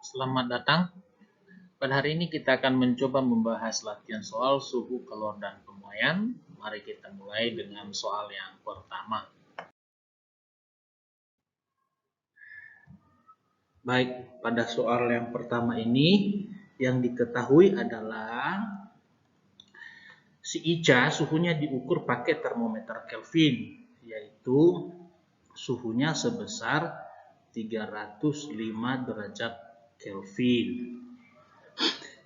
Selamat datang. Pada hari ini kita akan mencoba membahas latihan soal suhu keluar dan pemuaian. Mari kita mulai dengan soal yang pertama. Baik, pada soal yang pertama ini yang diketahui adalah si Ica suhunya diukur pakai termometer Kelvin, yaitu suhunya sebesar 305 derajat Kelvin.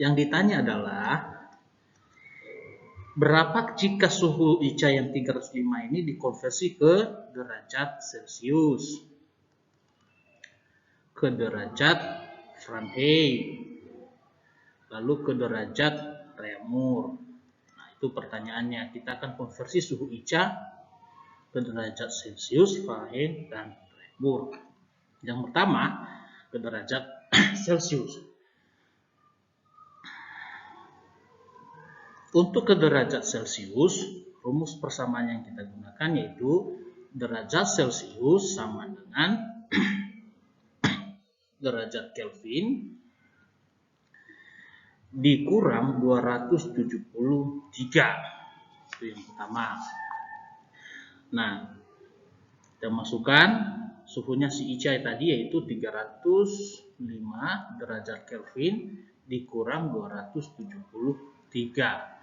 Yang ditanya adalah berapa jika suhu Ica yang 305 ini dikonversi ke derajat Celcius, ke derajat Fahrenheit, lalu ke derajat Reaumur. Nah, itu pertanyaannya. Kita akan konversi suhu Ica ke derajat Celcius, Fahrenheit, dan Reaumur. Yang pertama, ke derajat Celcius. Untuk ke derajat Celcius, rumus persamaan yang kita gunakan yaitu derajat Celcius sama dengan derajat Kelvin dikurang 273. Itu yang pertama. Nah, kita masukkan suhunya si Ica tadi yaitu 305 derajat Kelvin dikurang 273.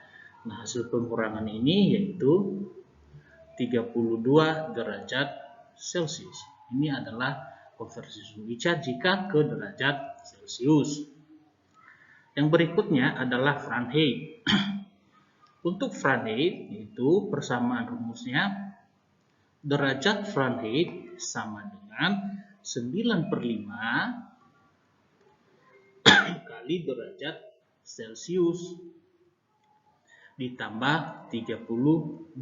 Nah, hasil pengurangan ini yaitu 32 derajat Celcius. Ini adalah konversi suhu Ica jika ke derajat Celcius. Yang berikutnya adalah Fahrenheit. Untuk Fahrenheit itu persamaan rumusnya derajat Fahrenheit sama dengan 9/5 kali derajat Celcius ditambah 32.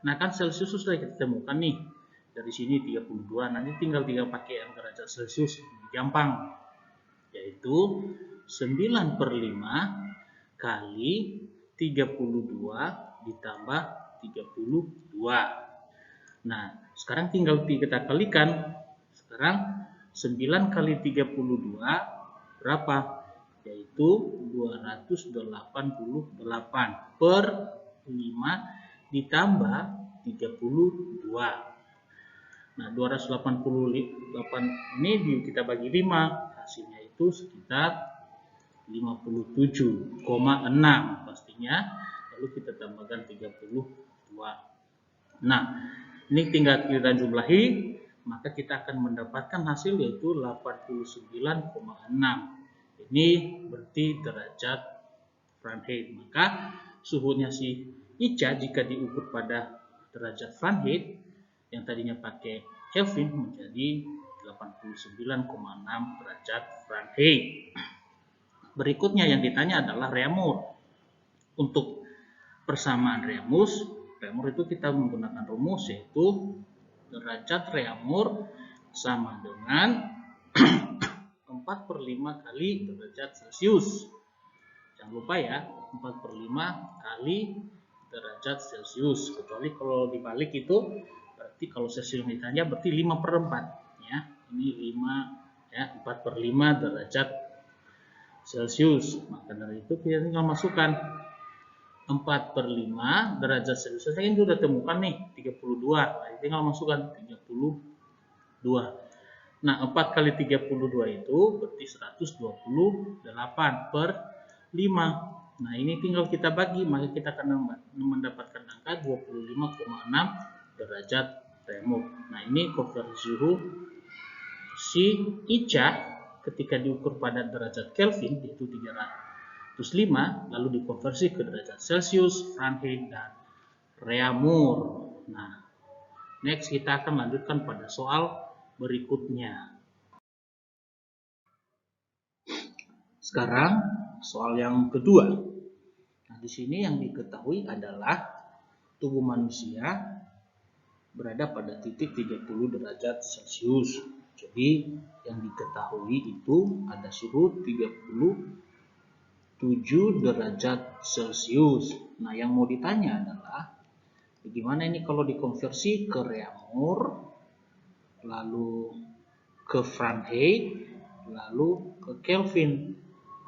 Nah, kan Celcius sudah kita temukan nih. Dari sini 32, nanti tinggal pakai yang derajat Celcius, gampang. Yaitu 9/5 kali 32 ditambah 32. Nah, sekarang tinggal kita kalikan. Sekarang 9 kali 32 berapa? Yaitu 288 per 5 ditambah 32. Nah, 288 ini kita bagi 5, hasilnya itu sekitar 57,6 pastinya. Lalu kita tambahkan 32. Nah, ini tinggal kita jumlahi, maka kita akan mendapatkan hasil yaitu 89,6. Ini berarti derajat Fahrenheit. Maka suhunya si Ica jika diukur pada derajat Fahrenheit yang tadinya pakai Kelvin menjadi 89,6 derajat Fahrenheit. Berikutnya yang ditanya adalah Reaumur. Untuk persamaan Reaumur itu kita menggunakan rumus yaitu derajat Reaumur sama dengan 4/5 kali derajat Celcius. Jangan lupa ya, 4/5 kali derajat Celcius. Kecuali kalau dibalik itu, berarti kalau Celcius ditanya berarti 5/4. Ya, ini 5 ya, 4/5 derajat Celcius. Maka dari itu kita tinggal masukkan 4/5 derajat Celcius. Saya ini sudah temukan nih 32. Nah, tinggal masukkan 32. Nah, 4 kali 32 itu berarti 128/5. Nah, ini tinggal kita bagi, maka kita akan mendapatkan angka 25,6 derajat Reaumur. Nah, ini konversi suhu si Ica ketika diukur pada derajat Kelvin yaitu 305, lalu dikonversi ke derajat Celcius, Fahrenheit, dan Reaumur. Nah, next kita akan lanjutkan pada soal berikutnya. Sekarang soal yang kedua. Nah, di sini yang diketahui adalah tubuh manusia berada pada titik 30 derajat Celcius. Jadi yang diketahui itu ada suhu 37 derajat Celcius. Nah, yang mau ditanya adalah bagaimana ini kalau dikonversi ke Reaumur, lalu ke Fahrenheit, lalu ke Kelvin.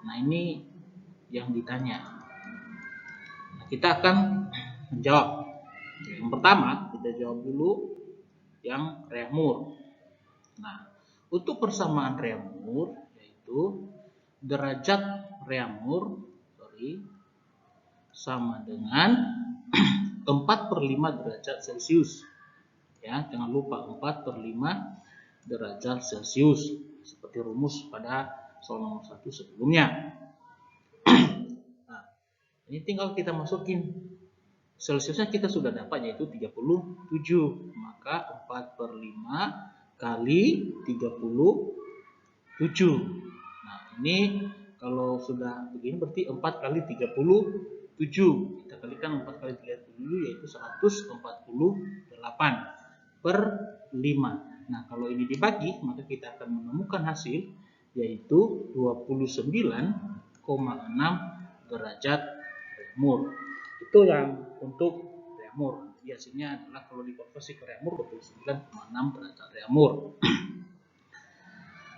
Nah, ini yang ditanya. Nah, kita akan menjawab. Yang pertama, kita jawab dulu yang Reaumur. Nah, untuk persamaan Reaumur yaitu derajat Reaumur sama dengan 4/5 derajat Celcius. Ya, jangan lupa 4/5 derajat Celcius seperti rumus pada soal nomor 1 sebelumnya. Nah, ini tinggal kita masukin Celciusnya, kita sudah dapat yaitu 37. Maka 4/5 kali 37. Nah, ini kalau sudah begini berarti 4 kali 37. Kita kalikan 4 kali 37 yaitu 148/5. Nah, kalau ini dibagi, maka kita akan menemukan hasil yaitu 29,6 derajat Reaumur. Itu yang untuk Reaumur. Jadi hasilnya adalah kalau dikonversi ke Reaumur 29,6 derajat Reaumur.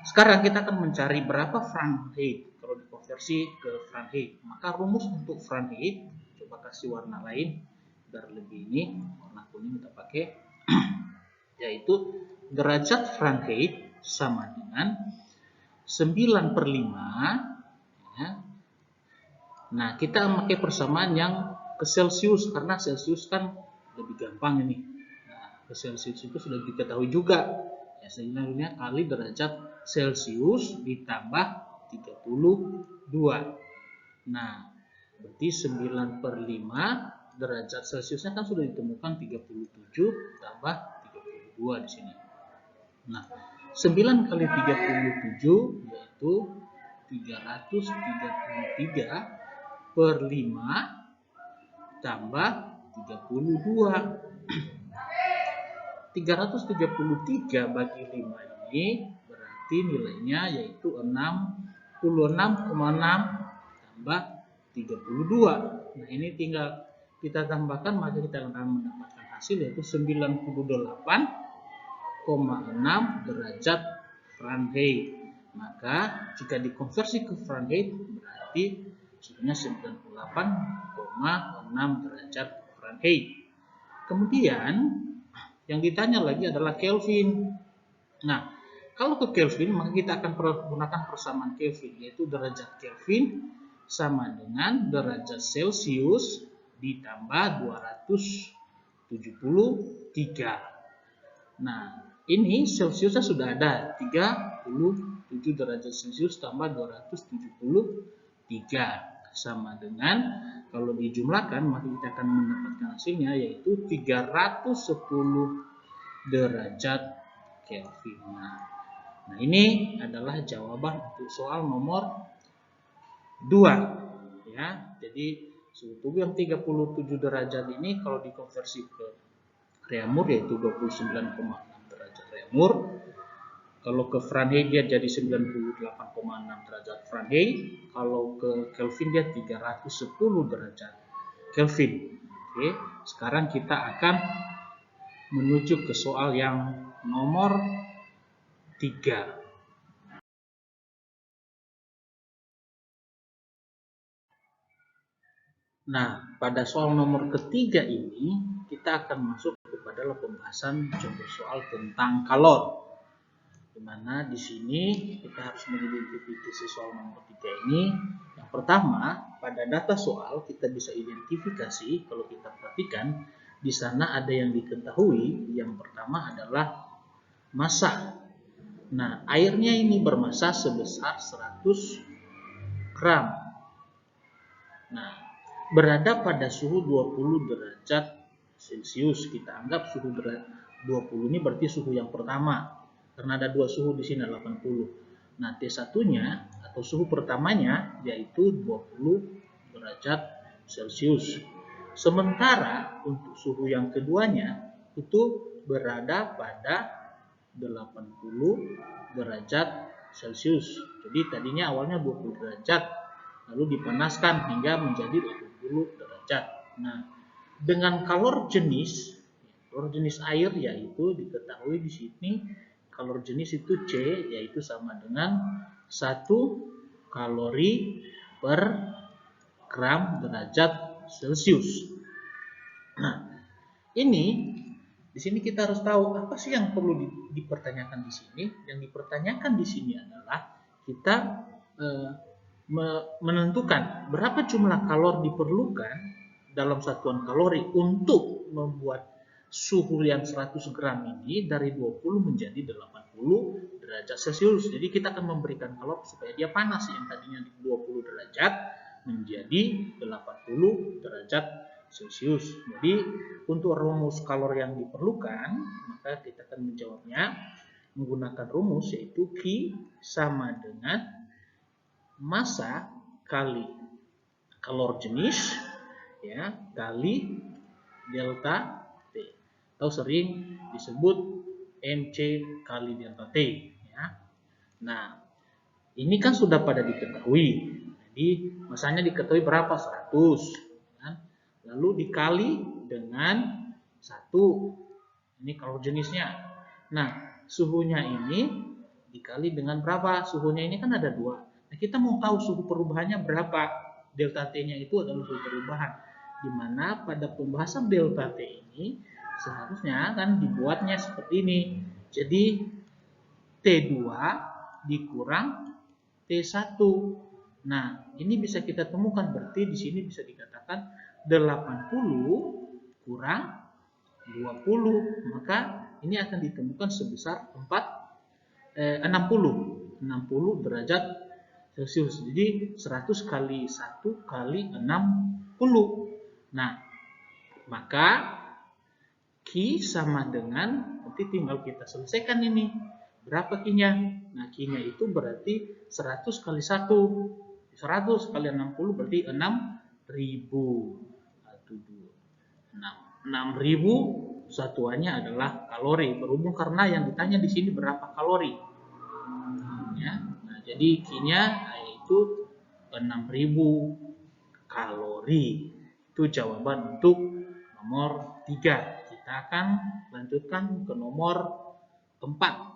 Sekarang kita akan mencari berapa Fahrenheit kalau dikonversi ke Fahrenheit. Maka rumus untuk Fahrenheit, coba kasih warna lain biar lebih ini, warna kuning kita pakai, yaitu derajat Fahrenheit sama dengan 9/5. Ya. Nah, kita memakai persamaan yang ke Celcius karena Celcius kan lebih gampang ini. Nah, ke Celcius itu sudah diketahui juga. Ya, sebenarnya kali derajat Celcius ditambah 32. Nah, berarti 9/5 derajat Celciusnya kan sudah ditemukan 37 tambah 32 di sini. Nah, 9 kali 37 yaitu 333/5 tambah 32. 333 bagi 5 ini berarti nilainya yaitu 66,6 tambah 32. Nah, ini tinggal kita tambahkan, maka kita akan mendapatkan hasil yaitu 98,6 derajat Fahrenheit. Maka jika dikonversi ke Fahrenheit berarti hasilnya 98,6 derajat Fahrenheit. Kemudian yang ditanya lagi adalah Kelvin. Nah, kalau ke Kelvin maka kita akan menggunakan persamaan Kelvin, yaitu derajat Kelvin sama dengan derajat Celcius ditambah 273. Nah, ini Celciusnya sudah ada 37 derajat Celcius tambah 273 sama dengan, kalau dijumlahkan maka kita akan mendapatkan hasilnya yaitu 310 derajat Kelvin. Nah, ini adalah jawaban untuk soal nomor 2 ya. Jadi suhu tubuh yang 37 derajat ini kalau dikonversi ke Reaumur yaitu 29,6 derajat Reaumur. Kalau ke Fahrenheit dia jadi 98,6 derajat Fahrenheit. Kalau ke Kelvin dia 310 derajat Kelvin. Oke, sekarang kita akan menuju ke soal yang nomor 3. Nah, pada soal nomor ketiga ini kita akan masuk kepada pembahasan contoh soal tentang kalor. Di mana di sini kita harus mengidentifikasi soal nomor 3 ini. Yang pertama, pada data soal kita bisa identifikasi, kalau kita perhatikan di sana ada yang diketahui. Yang pertama adalah massa. Nah, airnya ini bermassa sebesar 100 gram. Nah, berada pada suhu 20 derajat Celcius. Kita anggap suhu 20 ini berarti suhu yang pertama. Karena ada dua suhu di sini 80. Nah, T1-nya atau suhu pertamanya yaitu 20 derajat Celcius. Sementara untuk suhu yang keduanya itu berada pada 80 derajat Celcius. Jadi tadinya awalnya 20 derajat lalu dipanaskan hingga menjadi 80 derajat. Nah, dengan kalor jenis air yaitu diketahui di sini kalori jenis itu C, yaitu sama dengan 1 kalori per gram derajat Celcius. Nah, ini di sini kita harus tahu apa sih yang perlu dipertanyakan di sini. Yang dipertanyakan di sini adalah kita menentukan berapa jumlah kalori diperlukan dalam satuan kalori untuk membuat suhu yang 100 gram ini dari 20 menjadi 80 derajat Celcius. Jadi kita akan memberikan kalori supaya dia panas, yang tadinya 20 derajat menjadi 80 derajat Celcius. Jadi untuk rumus kalori yang diperlukan, maka kita akan menjawabnya menggunakan rumus, yaitu Q sama dengan massa kali kalori jenis, ya, kali delta T, atau sering disebut MC kali delta T, ya. Nah, ini kan sudah pada diketahui. Jadi massanya diketahui berapa? 100, ya. Lalu dikali dengan 1, ini kalori jenisnya. Nah, suhunya ini dikali dengan berapa? Suhunya ini kan ada 2. Nah, kita mau tahu suhu perubahannya berapa. Delta T-nya itu adalah suhu perubahan. Di mana pada pembahasan delta T ini seharusnya kan dibuatnya seperti ini. Jadi T2 dikurang T1. Nah, ini bisa kita temukan, berarti di sini bisa dikatakan 80 kurang 20. Maka ini akan ditemukan sebesar 60 derajat Celcius. Jadi 100 kali 1 kali 60. Nah, maka Q sama dengan, nanti tinggal kita selesaikan ini. Berapa Q-nya? Nah, Q-nya itu berarti 100 kali 1. 100 kali 60 berarti 6.000. 6.000 satuannya adalah kalori. Berhubung karena yang ditanya di sini berapa kalori. Ya. Nah, jadi Q-nya yaitu 6.000 kalori. Itu jawaban untuk nomor 3. Kita akan lanjutkan ke nomor 4.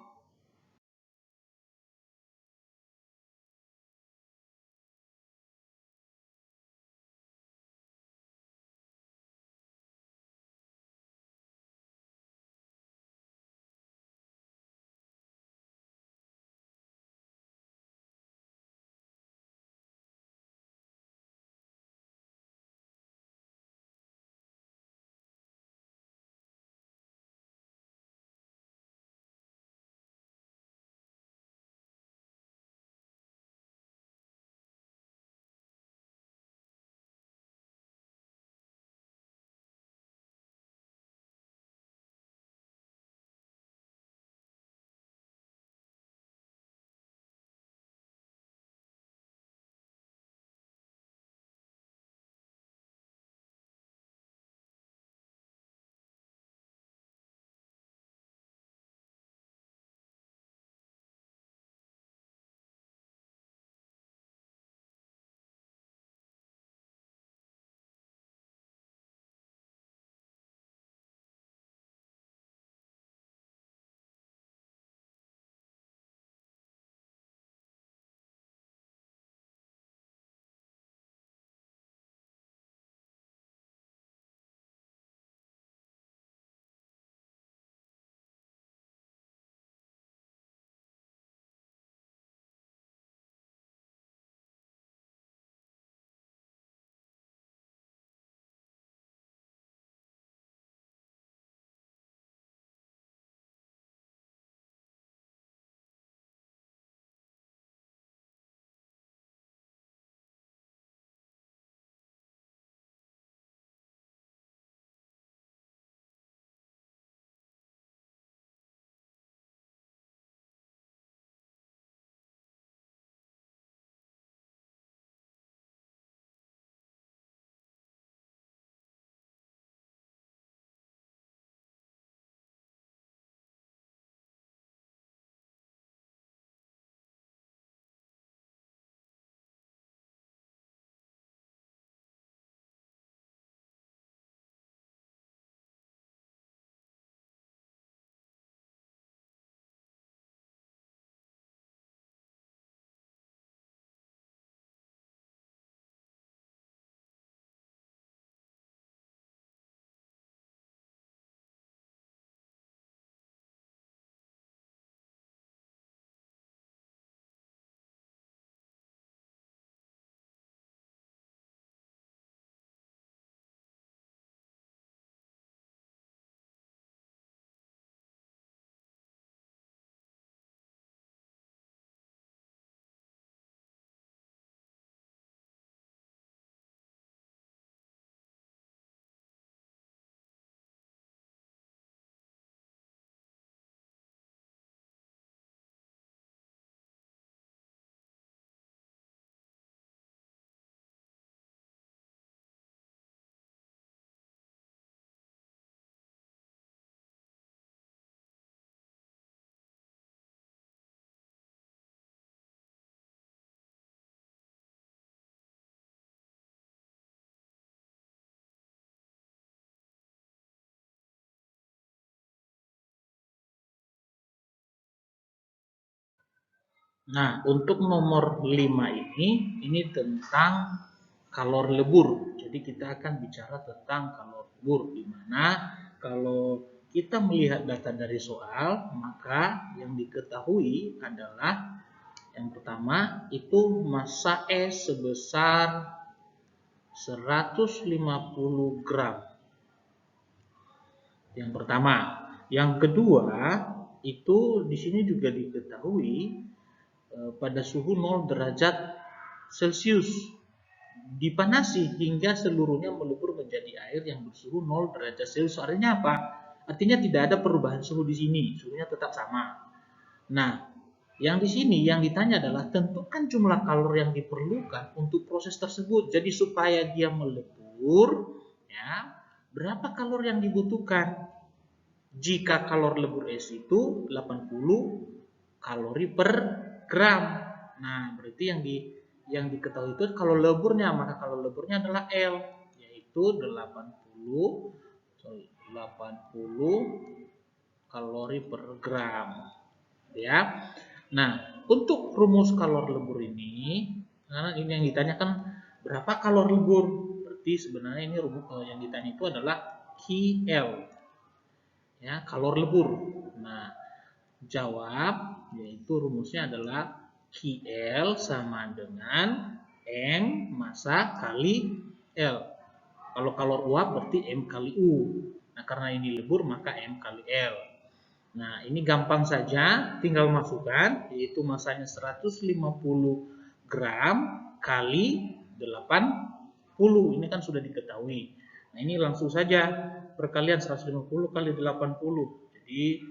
Nah, untuk nomor 5 ini tentang kalor lebur. Jadi kita akan bicara tentang kalor lebur, di mana kalau kita melihat data dari soal, maka yang diketahui adalah yang pertama itu massa es sebesar 150 gram. Yang pertama. Yang kedua, itu di sini juga diketahui pada suhu 0 derajat Celcius. Dipanasi hingga seluruhnya melebur menjadi air yang bersuhu 0 derajat Celcius. Artinya apa? Artinya tidak ada perubahan suhu di sini, suhunya tetap sama. Nah, yang di sini yang ditanya adalah tentukan jumlah kalori yang diperlukan untuk proses tersebut. Jadi supaya dia melebur, ya, berapa kalori yang dibutuhkan? Jika kalori lebur es itu 80 kalori per gram. Nah, berarti yang diketahui itu kalau leburnya, maka kalau leburnya adalah L, yaitu 80 kalori per gram. Ya. Nah, untuk rumus kalori lebur ini, karena ini yang ditanyakan berapa kalori lebur, berarti sebenarnya ini rumus yang ditanya itu adalah KL. Ya, kalori lebur. Nah, jawab yaitu rumusnya adalah KL sama dengan M massa kali L. Kalau kalori uap berarti M kali U. Nah, karena ini lebur maka M kali L. Nah, ini gampang saja, tinggal masukkan, yaitu massanya 150 gram kali 80. Ini kan sudah diketahui. Nah, ini langsung saja perkalian 150 kali 80. Jadi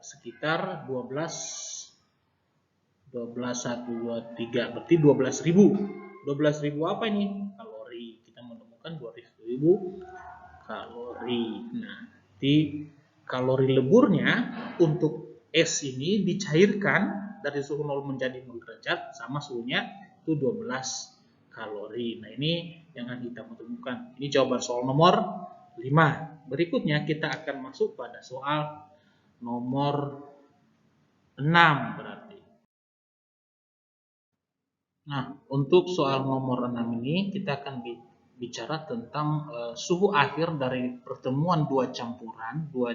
sekitar 12 1 2 3 berarti 12.000. 12.000 apa ini? Kalori. Kita menemukan 12.000 kalori. Nah, di kalori leburnya untuk es ini dicairkan dari suhu 0 menjadi 0 derajat sama suhunya itu 12 kalori. Nah, ini yang akan kita temukan. Ini jawaban soal nomor 5. Berikutnya kita akan masuk pada soal nomor 6 berarti. Nah, untuk soal nomor 6 ini kita akan bicara tentang suhu akhir dari pertemuan dua campuran, dua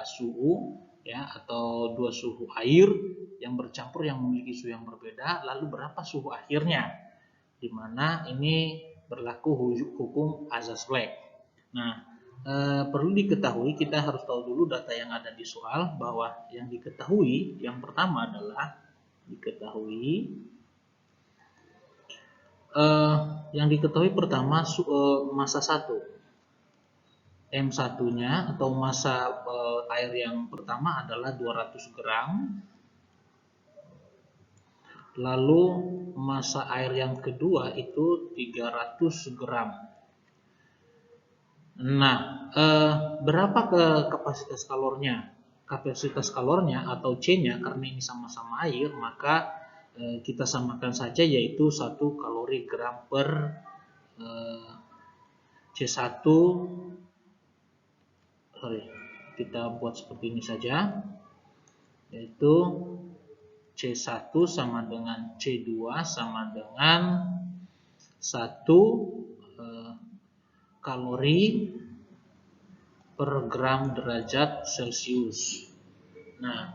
suhu ya, atau dua suhu air yang bercampur yang memiliki suhu yang berbeda, lalu berapa suhu akhirnya, di mana ini berlaku hukum Azaz-Black. Nah, perlu diketahui, kita harus tahu dulu data yang ada di soal, bahwa yang diketahui yang pertama adalah yang diketahui pertama massa 1. M1-nya atau massa air yang pertama adalah 200 gram. Lalu massa air yang kedua itu 300 gram. Nah, berapa kapasitas kalornya? Kapasitas kalornya atau C-nya, karena ini sama-sama air, maka kita samakan saja, yaitu 1 kalori gram per C1. Kita buat seperti ini saja, yaitu C1 sama dengan C2 sama dengan 1 kalori per gram derajat Celcius. Nah,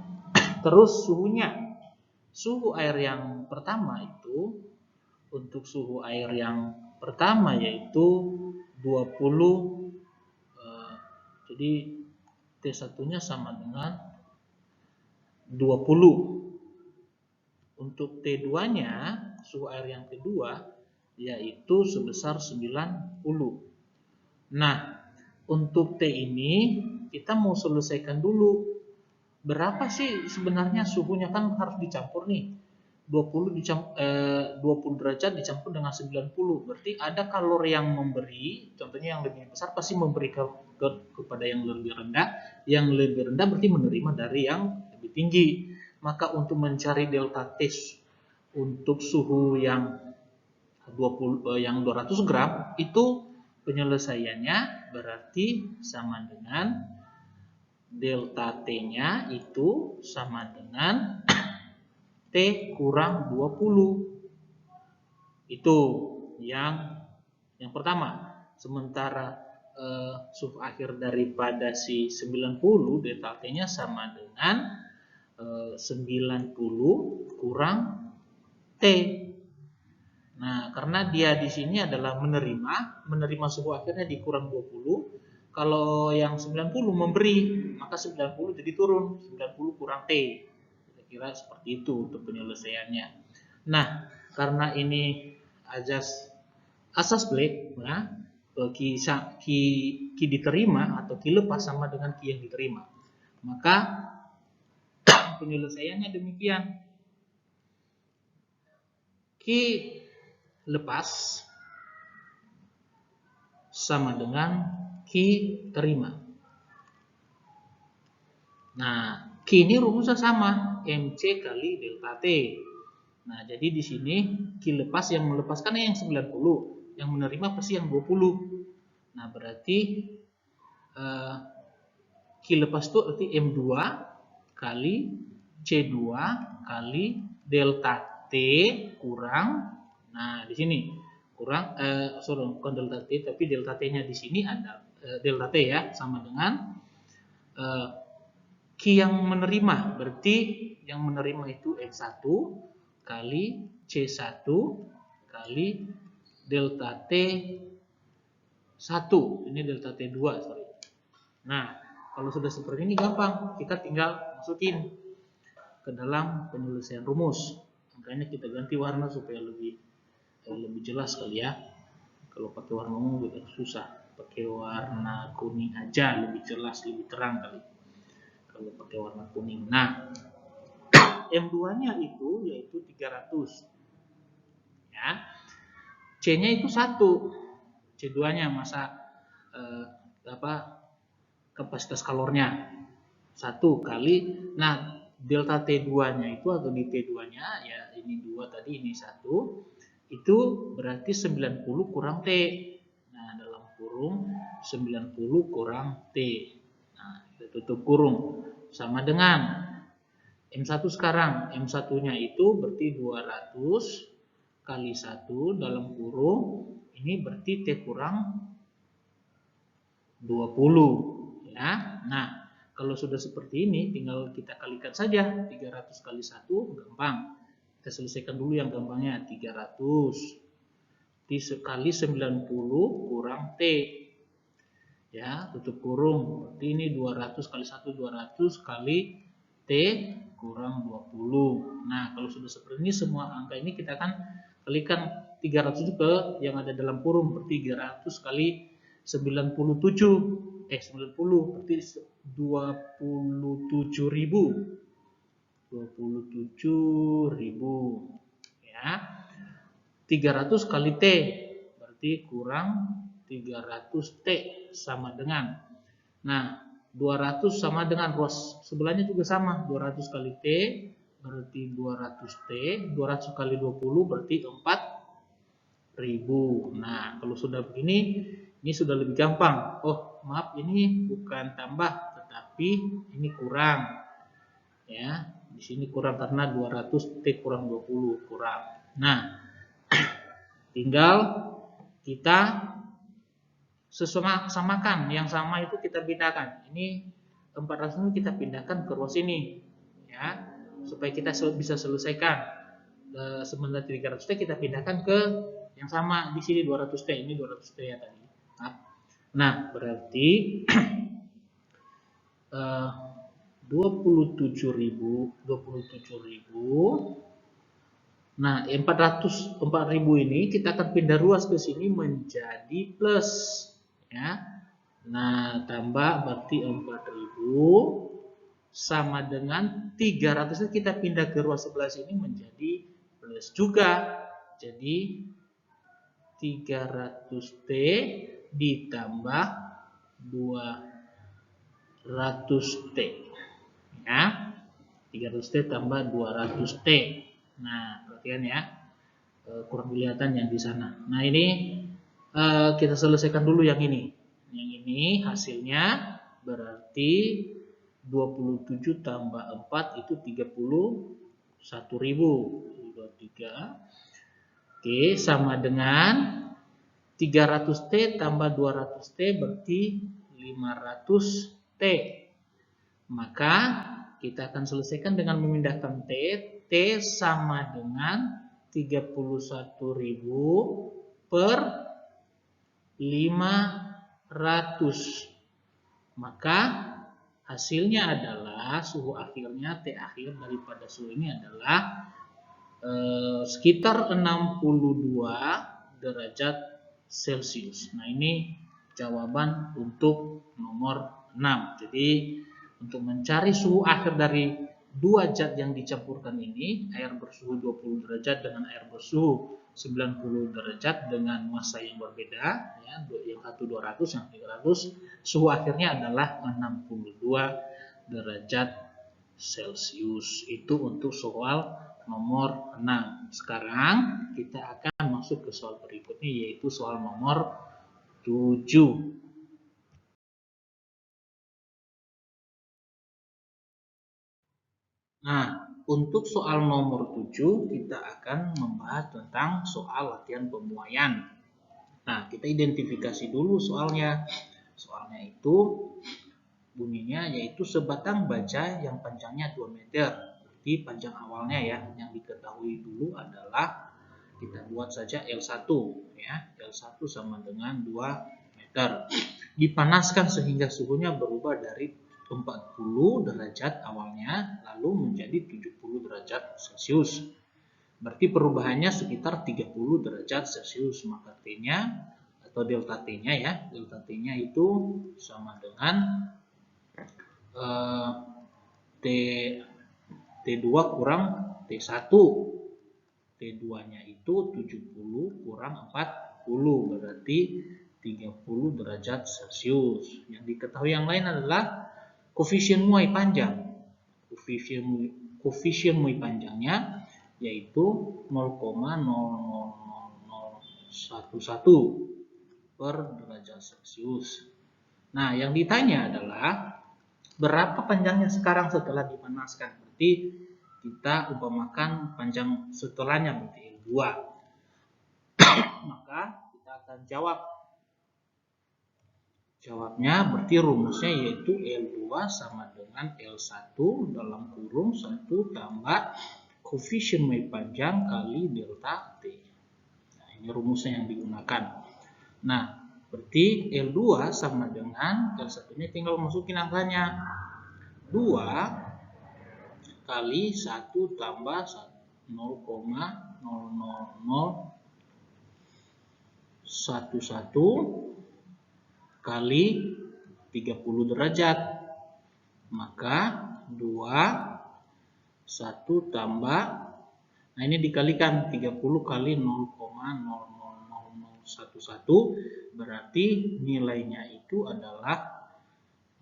terus suhunya. Suhu air yang pertama itu, untuk suhu air yang pertama yaitu 20, jadi T1-nya sama dengan 20. Untuk T2-nya, suhu air yang kedua, yaitu sebesar 90. Nah, untuk T ini kita mau selesaikan dulu. Berapa sih sebenarnya suhunya, kan harus dicampur nih. 20 derajat dicampur dengan 90. Berarti ada kalori yang memberi, contohnya yang lebih besar pasti memberi kepada yang lebih rendah. Yang lebih rendah berarti menerima dari yang lebih tinggi. Maka untuk mencari delta T untuk suhu yang 200 gram itu penyelesaiannya berarti sama dengan delta T-nya itu sama dengan T kurang 20. Itu yang pertama. Sementara suhu akhir daripada si 90 delta T-nya sama dengan 90 kurang T. Nah, karena dia di sini adalah menerima suhu akhirnya dikurang 20. Kalau yang 90 memberi, maka 90 jadi turun, 90 kurang T. Kira-kira seperti itu untuk penyelesaiannya. Nah, karena ini asas Blake, nah, Ki diterima atau Ki lepas sama dengan Ki yang diterima. Maka penyelesaiannya demikian. Ki lepas sama dengan Ki terima. Nah, Ki ini rumusnya sama, MC kali delta T. Nah, jadi di sini Ki lepas yang melepaskan yang 90, yang menerima pasti yang 20. Nah, berarti Ki lepas itu berarti M2 kali C2 kali delta T kurang, nah di sini kurang, bukan delta T tapi delta T-nya di sini ada delta T ya, sama dengan Ki yang menerima, berarti yang menerima itu M1 kali C1 kali delta T 1, ini delta T2, sorry. Nah, kalau sudah seperti ini gampang, kita tinggal masukin ke dalam penyelesaian rumus. Makanya kita ganti warna supaya lebih jelas kali ya. Kalau pakai warna ungu susah, pakai warna kuning aja lebih jelas, lebih terang kali. Kalau pakai warna kuning. Nah, M2-nya itu yaitu 300. Ya. C-nya itu 1. C2-nya masa kapasitas kalornya 1 kali. Nah, delta T2-nya itu atau di T2-nya ya ini 2 tadi, ini 1. Itu berarti 90 kurang T. Nah, dalam kurung 90 kurang T. Nah, kita tutup kurung. Sama dengan M1 sekarang. M1-nya itu berarti 200 kali 1 dalam kurung. Ini berarti T kurang 20. Ya. Nah, kalau sudah seperti ini tinggal kita kalikan saja. 300 kali 1 gampang. Kita selesaikan dulu yang gampangnya. 300 kali 90 kurang T. Ya, tutup kurung. Berarti ini 200 kali 1 200 kali T kurang 20. Nah, kalau sudah seperti ini semua angka ini kita akan kalikan 300 itu ke yang ada dalam kurung, berarti 300 kali 97. 90 berarti 27.000. 27.000 ya. 300 kali T berarti kurang 300 T sama dengan, nah 200 sama dengan ruas sebelahnya juga sama, 200 kali T berarti 200 T, 200 kali 20 berarti 4.000. Nah, kalau sudah begini ini sudah lebih gampang. Oh, maaf, ini bukan tambah tetapi ini kurang. Ya, di sini kurang karena 200 T kurang 20 kurang. Nah, tinggal kita samakan, yang sama itu kita pindahkan. Ini 400 ini kita pindahkan ke ruas ini, ya, supaya kita bisa selesaikan. Sementara 300 T kita pindahkan ke yang sama di sini 200 T, ini 200 T ya tadi. Nah, berarti 27.000. Nah, 4.000 ini kita akan pindah ruas ke sini menjadi plus, ya. Nah, tambah berarti 4.000 sama dengan 300 kita pindah ke ruas sebelah sini menjadi plus juga. Jadi 300 T ditambah 200 T. Ya. 300 T tambah 200 T. Nah, perhatikan ya. Kurang kelihatan yang di sana. Nah, ini kita selesaikan dulu yang ini. Yang ini hasilnya berarti 27 tambah 4 itu 39. 23. Oke, sama dengan 300T tambah 200T berarti 500T. Maka kita akan selesaikan dengan memindahkan T. T sama dengan 31.000 per 500. Maka hasilnya adalah suhu akhirnya T akhir daripada suhu ini adalah sekitar 62 derajat Celcius. Nah, ini jawaban untuk nomor 6. Jadi untuk mencari suhu akhir dari dua zat yang dicampurkan ini, air bersuhu 20 derajat dengan air bersuhu 90 derajat dengan massa yang berbeda, ya, yang satu 200, yang 300, suhu akhirnya adalah 62 derajat Celcius. Itu untuk soal nomor 6. Sekarang kita akan masuk ke soal berikutnya, yaitu soal nomor 7. Nah, untuk soal nomor 7 kita akan membahas tentang soal latihan pemuaian. Nah, kita identifikasi dulu soalnya. Soalnya itu bunyinya yaitu sebatang baja yang panjangnya 2 meter. Jadi panjang awalnya ya, yang diketahui dulu adalah kita buat saja L1 ya. L1 sama dengan 2 meter. Dipanaskan sehingga suhunya berubah dari 40 derajat awalnya lalu menjadi 70 derajat Celcius. Berarti perubahannya sekitar 30 derajat Celcius. Maka T-nya atau delta T-nya ya, delta T-nya itu sama dengan T2 kurang T1. T2-nya itu 70 kurang 40, berarti 30 derajat Celcius. Yang diketahui yang lain adalah koefisien muai panjang. Koefisien muai panjangnya yaitu 0,00011 per derajat Celcius. Nah, yang ditanya adalah berapa panjangnya sekarang setelah dipanaskan? Berarti kita umpamakan panjang setelahnya berarti L2. Maka kita akan jawabnya berarti rumusnya yaitu L2 sama dengan L1 dalam kurung 1 tambah koefisien muai panjang kali delta T. Nah, ini rumusnya yang digunakan. Nah, berarti L2 sama dengan L1-nya tinggal masukin angkanya. 2 kali 1 tambah 0,00011 kali 30 derajat. Maka 2, 1 tambah, nah ini dikalikan 30 kali 0,00011, berarti nilainya itu adalah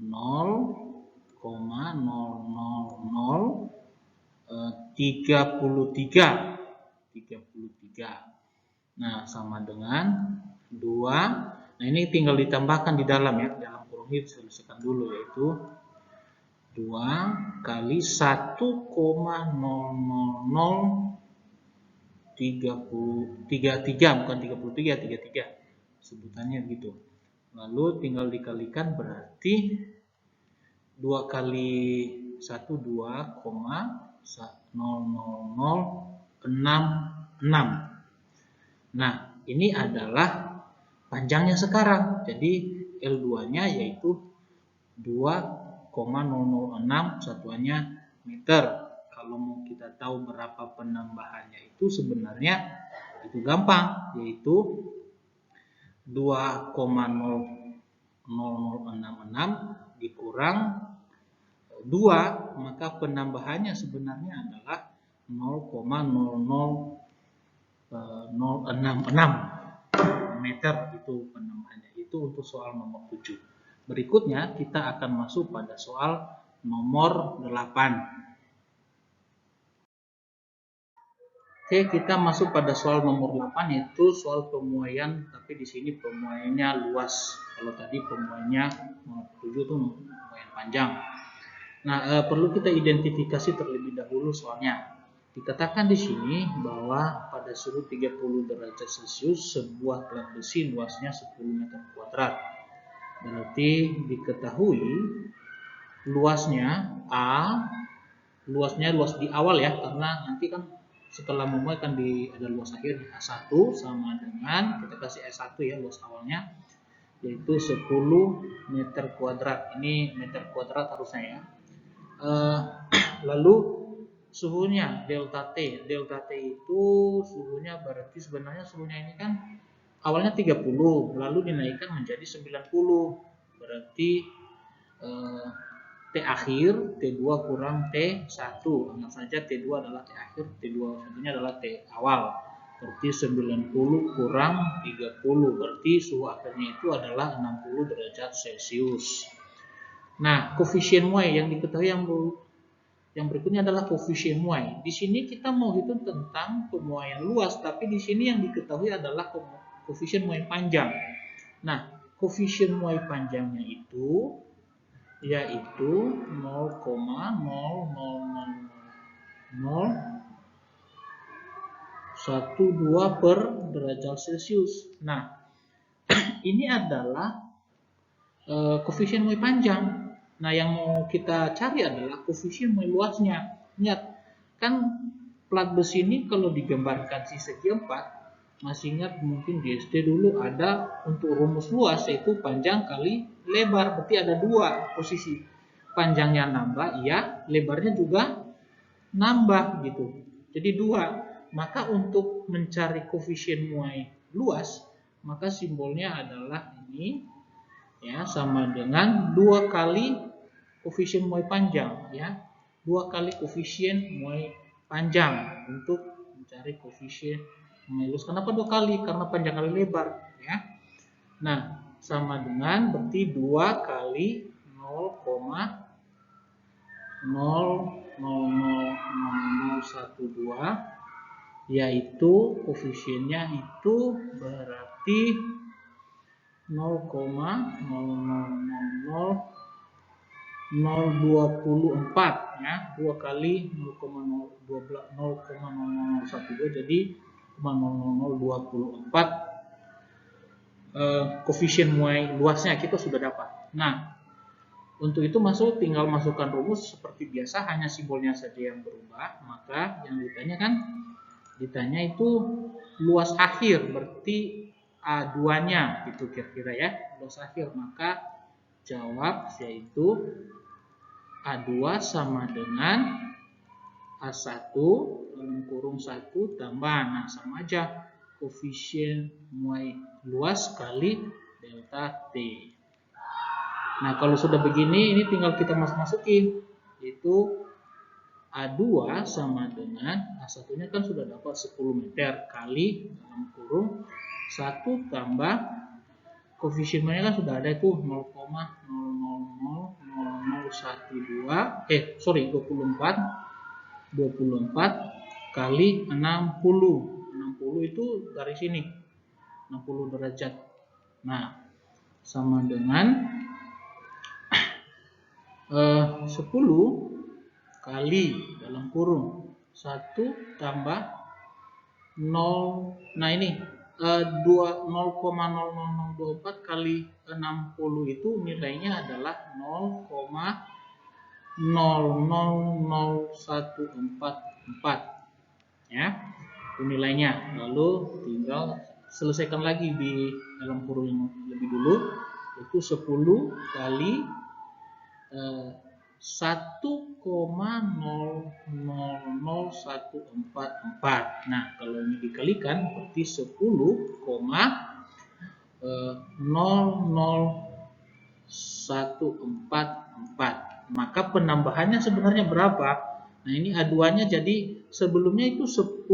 0,00033. Nah, sama dengan 2. Nah, ini tinggal ditambahkan di dalam ya, dalam kurung ini selesaikan dulu, yaitu 2 kali 1,00033, bukan 33, 33 sebutannya gitu. Lalu tinggal dikalikan, berarti 2 kali 1 2,00066. Nah, ini adalah panjangnya sekarang. Jadi L2-nya yaitu 2,006, satuannya meter. Kalau mau kita tahu berapa penambahannya itu sebenarnya itu gampang, yaitu 2,0066 dikurang 2, maka penambahannya sebenarnya adalah 0,00066 meter, itu penambahannya. Itu untuk soal nomor 7. Berikutnya kita akan masuk pada soal nomor 8. Oke, kita masuk pada soal nomor 8, yaitu soal pemuaian, tapi di sini pemuaiannya luas. Kalau tadi pemuaiannya nomor 7 itu pemuaian panjang. Nah, perlu kita identifikasi terlebih dahulu soalnya. Dikatakan di sini bahwa pada suhu 30 derajat Celcius sebuah plat besi luasnya 10 meter kuadrat. Berarti diketahui luasnya A, luasnya luas di awal ya, karena nanti kan setelah memulai kan ada luas akhir A1 sama dengan kita kasih S1 ya, luas awalnya yaitu 10 meter kuadrat. Ini meter kuadrat harusnya ya. Lalu suhunya delta T. Delta T itu suhunya berarti sebenarnya suhunya ini kan awalnya 30 lalu dinaikkan menjadi 90. Berarti T akhir T2 kurang T1. Anggap saja T2 adalah T akhir, T2 satunya adalah T awal. Berarti 90 kurang 30. Berarti suhu akhirnya itu adalah 60 derajat Celcius. Nah, koefisien Y yang diketahui yang berikutnya adalah koefisien Y. Di sini kita mau hitung tentang pemuaian luas, tapi di sini yang diketahui adalah koefisien Y panjang. Nah, koefisien Y panjangnya itu yaitu 0,000012 per derajat Celcius. Nah, ini adalah koefisien Y panjang. Nah, yang mau kita cari adalah koefisien Y luasnya. Ingat, kan plat besi ini kalau digambarkan segi 4, masih ingat mungkin di SD dulu ada untuk rumus luas yaitu panjang kali lebar. Berarti ada dua posisi. Panjangnya nambah, iya, lebarnya juga nambah gitu. Jadi dua. Maka untuk mencari koefisien Y luas, maka simbolnya adalah ini ya, sama dengan 2 kali koefisien Y panjang ya. 2 kali koefisien Y panjang untuk mencari koefisien Y luas. Kenapa 2 kali? Karena panjang kali lebar ya. Nah, sama dengan berarti 2 kali 0,0000012 yaitu koefisiennya itu berarti 0,0000024 ya, 2 kali 0,00012 jadi 0,0024 koefisien Y luasnya kita sudah dapat. Nah, untuk itu tinggal masukkan rumus seperti biasa, hanya simbolnya saja yang berubah. Maka yang ditanya itu luas akhir, berarti A2-nya gitu kira-kira ya, luas akhir. Maka jawab yaitu A2 sama dengan A1 dalam kurung 1 tambah, nah sama aja koefisien Y luas kali delta T. Nah, kalau sudah begini, ini tinggal kita masukin, yaitu A2 sama dengan A1-nya kan sudah dapat 10 meter kali dalam kurung 1 tambah koefisien Y-nya kan sudah ada itu 0,0000012 24 kali 60. 60 itu dari sini 60 derajat. Nah, sama dengan 10 kali dalam kurung 1 tambah 0. Nah, ini 0,00024 kali 60 itu nilainya adalah 0,000144 ya. Itu nilainya. Lalu tinggal selesaikan lagi di dalam kurung yang lebih dulu, itu 10 kali 1,000144. Nah, kalau ini dikalikan berarti 10,000144. Maka penambahannya sebenarnya berapa? Nah, ini A2-nya jadi sebelumnya itu 10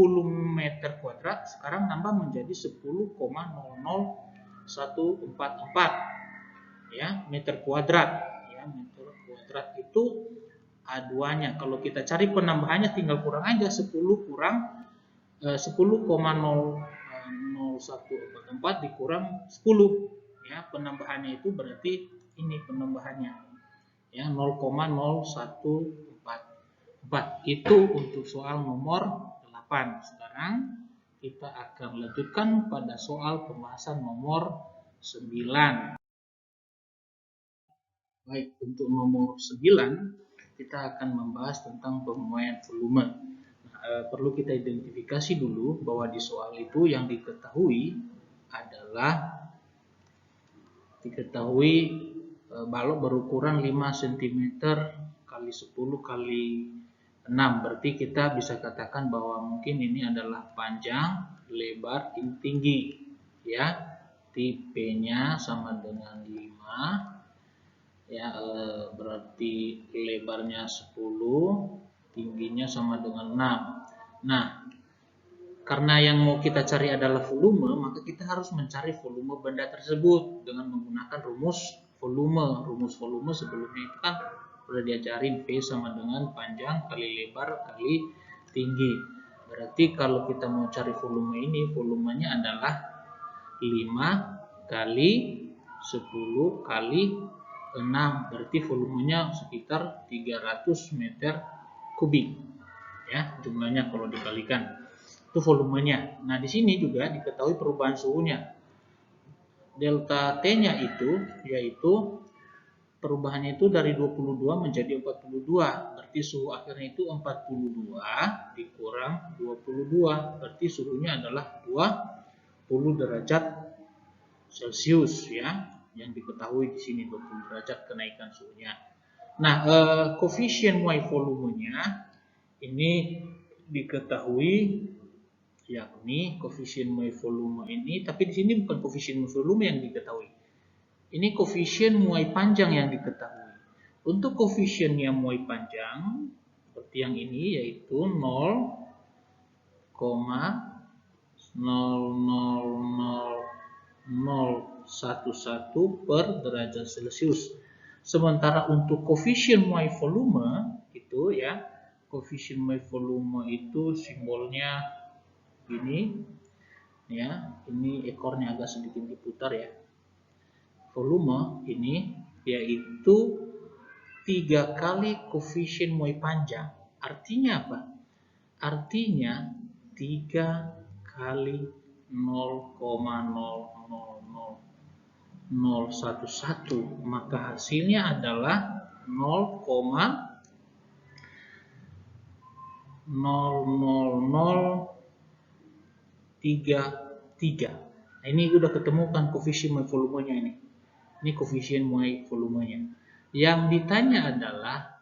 meter kuadrat, sekarang nambah menjadi 10,00144 ya, meter kuadrat. Meter kuadrat itu A2-nya. Kalau kita cari penambahannya tinggal kurang aja 10 kurang 10,00144 dikurang 10 ya, penambahannya itu berarti ini penambahannya ya 0,0144. 4. Itu untuk soal nomor 8. Sekarang kita akan lanjutkan pada soal pembahasan nomor 9. Baik, untuk nomor 9 kita akan membahas tentang pemuaian volume. Perlu kita identifikasi dulu bahwa di soal itu yang diketahui adalah balok berukuran 5 cm kali 10 kali 6. Berarti kita bisa katakan bahwa mungkin ini adalah panjang, lebar, tinggi. Ya, tipenya sama dengan 5. Ya, berarti lebarnya 10, tingginya sama dengan 6. Nah, karena yang mau kita cari adalah volume, maka kita harus mencari volume benda tersebut dengan menggunakan rumus volume. Rumus volume sebelumnya itu kan sudah diajarin, V sama dengan panjang kali lebar kali tinggi. Berarti kalau kita mau cari volume ini, volumenya adalah 5 kali 10 kali 6. Berarti volumenya sekitar 300 meter kubik. Ya, jumlahnya kalau dikalikan. Itu volumenya. Nah, di sini juga diketahui perubahan suhunya. Delta T-nya itu yaitu perubahannya itu dari 22 menjadi 42. Berarti suhu akhirnya itu 42 dikurang 22. Berarti suhunya adalah 20 derajat Celcius ya. Yang diketahui di sini 20 derajat kenaikan suhunya. Nah, koefisien muai volumenya ini diketahui yakni koefisien muai volume ini, tapi di sini bukan koefisien muai volume yang diketahui. Ini koefisien muai panjang yang diketahui. Untuk koefisiennya muai panjang seperti yang ini yaitu 0,00011 per derajat Celcius. Sementara untuk koefisien muai volume itu ya, koefisien muai volume itu simbolnya ini ya, ini ekornya agak sedikit diputar ya. Volume ini yaitu 3 kali koefisien muai panjang. Artinya apa? Artinya 3 kali 0,00011, maka hasilnya adalah 0,00033. Nah, ini udah ketemukan koefisien muai volumenya ini. Ini koefisien muai volumenya. Yang ditanya adalah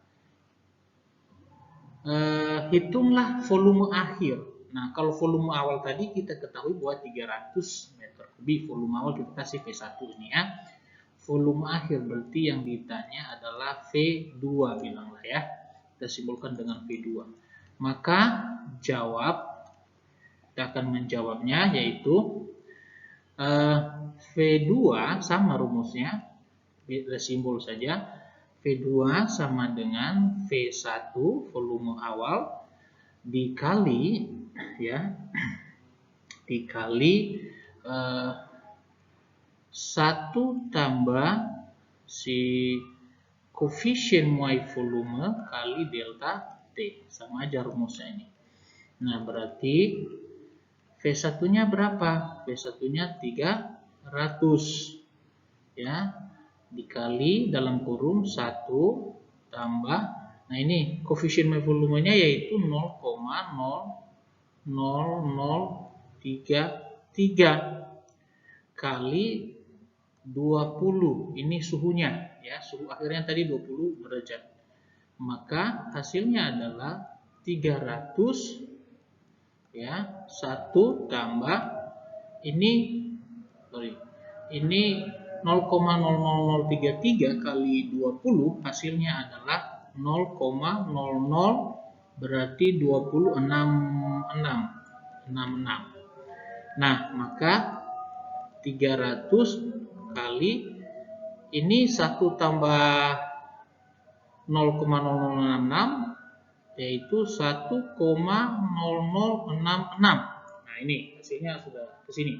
hitunglah volume akhir. Nah, kalau volume awal tadi kita ketahui bahwa 300 meter kubik. Volume awal kita kasih V1 ini ya. Volume akhir berarti yang ditanya adalah V2 bilanglah ya. Kita simbolkan dengan V2. Maka kita akan menjawabnya yaitu V2 sama rumusnya, kita simbol saja. V2 sama dengan V1 volume awal dikali ya, dikali 1 tambah si koefisien muai volume kali delta T. Sama aja rumusnya ini. Nah, berarti V1-nya berapa? V1-nya 300 ya, dikali dalam kurung 1 tambah, nah ini koefisien muai volumenya yaitu 0,0033 kali 20. Ini suhunya ya, suhu akhirnya tadi 20 derajat. Maka hasilnya adalah 300 ya, 1 tambah ini 0,00033 kali 20 hasilnya adalah 0,00 berarti 266. Nah, maka 300 kali ini 1 tambah 0,0066 yaitu 1,0066. Nah, ini hasilnya sudah ke sini.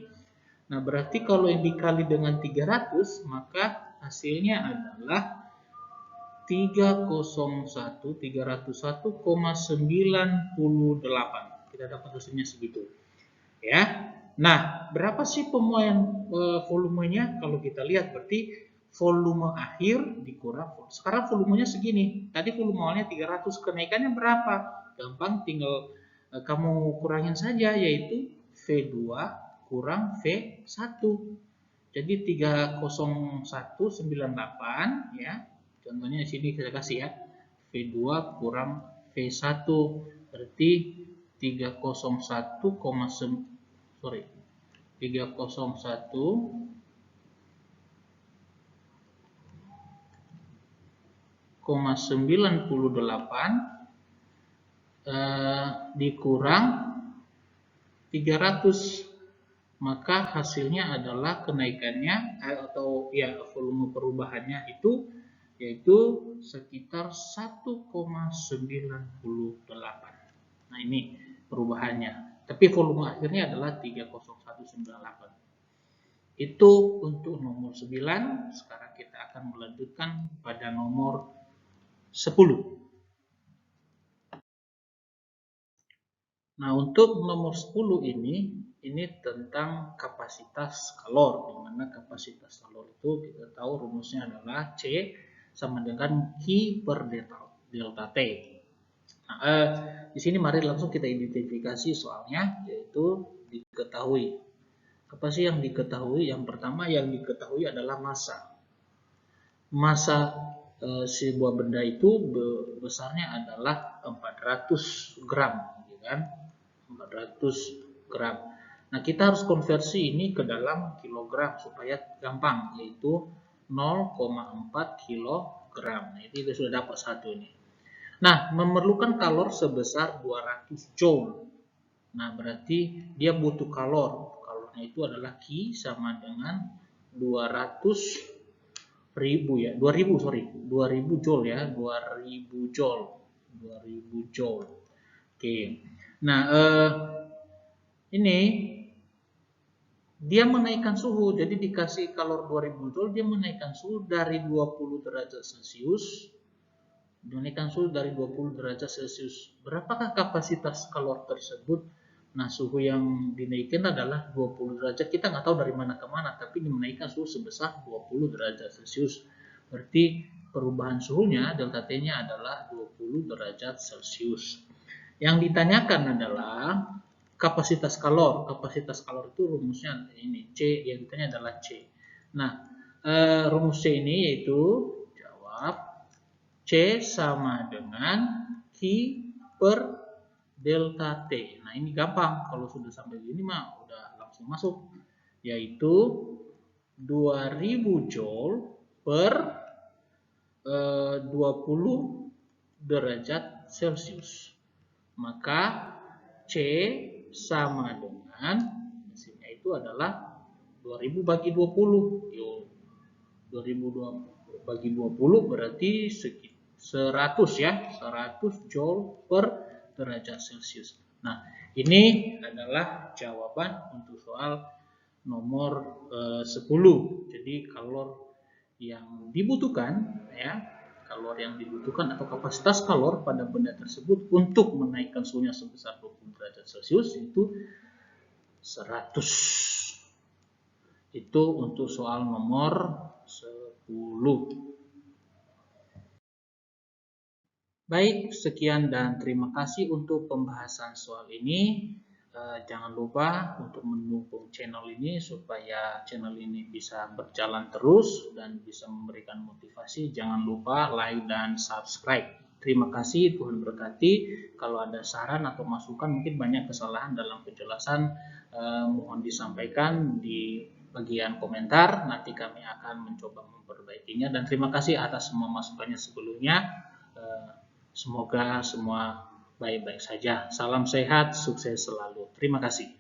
Nah, berarti kalau yang dikali dengan 300, maka hasilnya adalah 301,98. Kita dapat hasilnya segitu. Ya. Nah, berapa sih pemuaian volumenya? Kalau kita lihat berarti volume akhir dikurang. Sekarang volumenya segini. Tadi volume awalnya 300, kenaikannya berapa? Gampang, tinggal kamu kurangin saja, yaitu V2 kurang V1. Jadi 30198 ya. Contohnya di sini saya kasih ya. V2 kurang V1 berarti 301,98 dikurang 300, maka hasilnya adalah kenaikannya atau ya volume perubahannya itu yaitu sekitar 1,98. Nah, ini perubahannya. Tapi volume akhirnya adalah 30198. Itu untuk nomor 9. Sekarang kita akan melanjutkan pada nomor 10. Nah, untuk nomor 10 ini tentang kapasitas kalor, di mana kapasitas kalor itu kita tahu rumusnya adalah C sama dengan Q per delta T. Nah, di sini mari langsung kita identifikasi soalnya, yaitu diketahui. Apa sih yang diketahui? Yang pertama yang diketahui adalah massa. Massa sebuah benda itu besarnya adalah 400 gram, kan? 400 gram. Nah, kita harus konversi ini ke dalam kilogram supaya gampang, yaitu 0,4 kilogram. Nah, itu sudah dapat satu ini. Nah, memerlukan kalor sebesar 200 joule. Nah, berarti dia butuh kalor. Kalornya itu adalah Q sama dengan 200.000 ya. 2000 joule ya. 2000 joule. 2000 joule. Oke. Nah, ini dia menaikkan suhu. Jadi dikasih kalor 2000 joule, dia menaikkan suhu dari 20 derajat Celcius. Dinaikkan suhu dari 20 derajat Celcius. Berapakah kapasitas kalor tersebut? Nah, suhu yang dinaikkan adalah 20 derajat. Kita nggak tahu dari mana ke mana, tapi dinaikkan suhu sebesar 20 derajat Celcius. Berarti perubahan suhunya, delta T-nya adalah 20 derajat Celcius. Yang ditanyakan adalah kapasitas kalor. Kapasitas kalor itu rumusnya ini, C, yang ditanya adalah C. Nah, rumus C ini yaitu, jawab, C sama dengan Q per delta T. Nah, ini gampang. Kalau sudah sampai sini mah udah langsung masuk. Yaitu 2000 joule per 20 derajat Celcius. Maka C sama dengan, hasilnya itu adalah 2000 bagi 20. 2000 bagi 20 berarti sekitar 100 ya, 100 joule per derajat Celcius. Nah, ini adalah jawaban untuk soal nomor 10. Jadi kalor yang dibutuhkan ya, kalor yang dibutuhkan atau kapasitas kalor pada benda tersebut untuk menaikkan suhunya sebesar 20 derajat Celcius itu 100. Itu untuk soal nomor 10. Baik, sekian dan terima kasih untuk pembahasan soal ini. Jangan lupa untuk mendukung channel ini supaya channel ini bisa berjalan terus dan bisa memberikan motivasi. Jangan lupa like dan subscribe. Terima kasih, Tuhan berkati. Kalau ada saran atau masukan, mungkin banyak kesalahan dalam penjelasan, mohon disampaikan di bagian komentar. Nanti kami akan mencoba memperbaikinya. Dan terima kasih atas semua masukannya sebelumnya. Semoga semua baik-baik saja. Salam sehat, sukses selalu. Terima kasih.